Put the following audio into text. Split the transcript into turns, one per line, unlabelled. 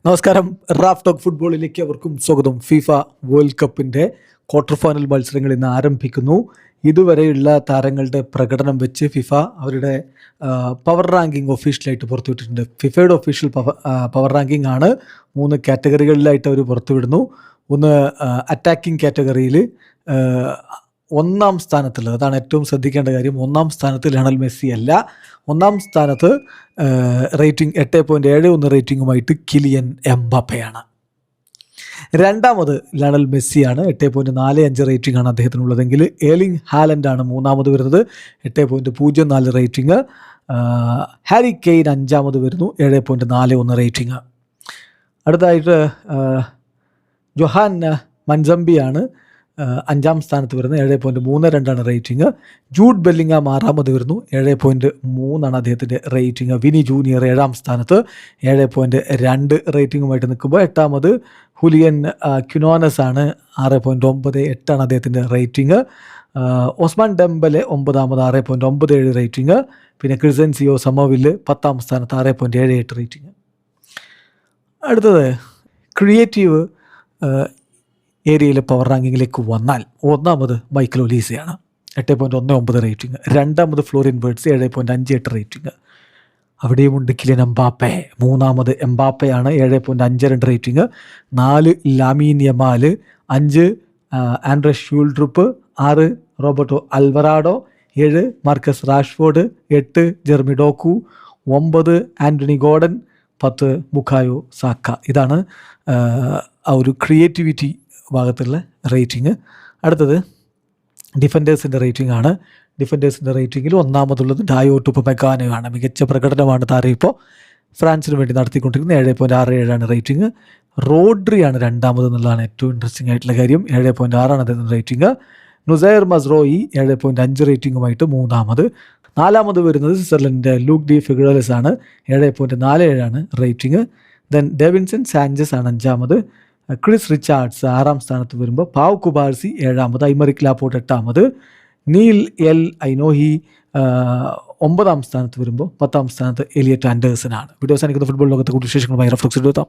നമസ്കാരം. Raf talk ഫുട്ബോളിലേക്ക് അവർക്കും സ്വാഗതം. ഫിഫ വേൾഡ് കപ്പിൻ്റെ ക്വാർട്ടർ ഫൈനൽ മത്സരങ്ങൾ ഇന്ന് ആരംഭിക്കുന്നു. ഇതുവരെയുള്ള താരങ്ങളുടെ പ്രകടനം വെച്ച് ഫിഫ അവരുടെ പവർ റാങ്കിങ് ഒഫീഷ്യലായിട്ട് പുറത്തുവിട്ടിട്ടുണ്ട്. ഫിഫയുടെ ഒഫീഷ്യൽ പവർ റാങ്കിങ് ആണ്. 3 കാറ്റഗറികളിലായിട്ട് അവർ പുറത്തുവിടുന്നു. ഒന്ന് അറ്റാക്കിംഗ് കാറ്റഗറിയിൽ ഒന്നാം സ്ഥാനത്തുള്ളത്, അതാണ് ഏറ്റവും ശ്രദ്ധിക്കേണ്ട കാര്യം. ഒന്നാം സ്ഥാനത്ത് ലയണൽ മെസ്സി അല്ല. ഒന്നാം സ്ഥാനത്ത് റേറ്റിംഗ് 8.71 റേറ്റിംഗുമായിട്ട് കിലിയൻ എംബാപ്പയാണ്. രണ്ടാമത് ലയണൽ മെസ്സിയാണ്. 8.45 റേറ്റിംഗ് ആണ് അദ്ദേഹത്തിനുള്ളതെങ്കിൽ ഏർലിംഗ് ഹാലൻഡാണ് മൂന്നാമത് വരുന്നത്, 8.04 റേറ്റിംഗ്. ഹാരി കെയ്ൻ അഞ്ചാമത് വരുന്നു, 7.41 റേറ്റിംഗ്. അടുത്തതായിട്ട് ജൊഹാൻ മൻസംബിയാണ് അഞ്ചാം സ്ഥാനത്ത് വരുന്നത്, 7.32 റേറ്റിംഗ്. ജൂഡ് ബെല്ലിംഗാം ആറാമത് വരുന്നു, 7.3 അദ്ദേഹത്തിൻ്റെ റേറ്റിംഗ്. വിനി ജൂനിയർ ഏഴാം സ്ഥാനത്ത് 7.2 റേറ്റിംഗുമായിട്ട് നിൽക്കുമ്പോൾ എട്ടാമത് ഹുലിയൻ ക്യുനോനസ് ആണ്, 6.98 അദ്ദേഹത്തിൻ്റെ റേറ്റിംഗ്. ഒസ്മാൻ ഡെംബലെ ഒമ്പതാമത്, 6.97 റേറ്റിംഗ്. പിന്നെ ക്രിസൻസിയോ സമോവില്ല് 10ാം സ്ഥാനത്ത്, 6.78 റേറ്റിംഗ്. അടുത്തത് ക്രിയേറ്റീവ് ഏരിയയിലെ പവർ റാങ്കിങ്ങിലേക്ക് വന്നാൽ ഒന്നാമത് മൈക്കൽ ഒലീസയാണ്, 8.19 റേറ്റിംഗ്. രണ്ടാമത് ഫ്ലോറിൻ വേർട്സ്, 7.58 റേറ്റിംഗ്. അവിടെയുമുണ്ട് കിലിയൻ എംബാപ്പെ. മൂന്നാമത് എംബാപ്പയാണ്, 7.52 rating. 4 Lamine Yamal, 5 Andre Schjelderup, 6 Roberto Alvarado, 7 Marcus Rashford, 8 Jeremy Doku, 9 Anthony Gordon, 10 Bukayo Saka. ഇതാണ് ആ ഒരു ക്രിയേറ്റിവിറ്റി ഭാഗത്തുള്ള റേറ്റിംഗ്. അടുത്തത് ഡിഫൻഡേഴ്സിൻ്റെ റേറ്റിംഗ് ആണ്. ഡിഫൻഡേഴ്സിൻ്റെ റേറ്റിംഗിൽ ഒന്നാമതുള്ളത് ഡായോ മെക്കാനോയാണ്. മികച്ച പ്രകടനമാണ് താരം ഇപ്പോൾ ഫ്രാൻസിന് വേണ്ടി നടത്തിക്കൊണ്ടിരിക്കുന്നത്. 7.67 റേറ്റിംഗ്. റോഡ്രിയാണ് രണ്ടാമത് എന്നുള്ളതാണ് ഏറ്റവും ഇൻട്രസ്റ്റിംഗ് ആയിട്ടുള്ള കാര്യം. 7.6 അദ്ദേഹത്തിൻ്റെ റേറ്റിംഗ്. നുസൈർ മസ്റോയി 7.5 റേറ്റിംഗുമായിട്ട് മൂന്നാമത്. നാലാമത് വരുന്നത് സ്വിറ്റ്സർലൻഡിൻ്റെ ലൂക്ക് ഡി ഫിഗറലസ് ആണ്, 7.47 റേറ്റിംഗ്. ദെൻ ഡേവിൻസൺ സാഞ്ചസ് ആണ് അഞ്ചാമത്. ക്രിസ് റിച്ചാർഡ്സ് 6ാം സ്ഥാനത്ത് വരുമ്പോൾ പാവ് കുബാർസി 7ാമത്. ഐമറിക് ലാപ്പോർട്ട് 8ാമത്. നീൽ എൽ ഐനോഹി 9ാം സ്ഥാനത്ത് വരുമ്പോൾ 10ാം സ്ഥാനത്ത് എലിയറ്റ് ആൻഡേഴ്സൺ ആണ്. വീഡിയോ അവസാനിക്കുന്ന ഫുട്ബോൾ ലോകത്തെ കൂടുതൽ വിശേഷങ്ങളുമായി റഫ്ലക്സ് എടുത്താം.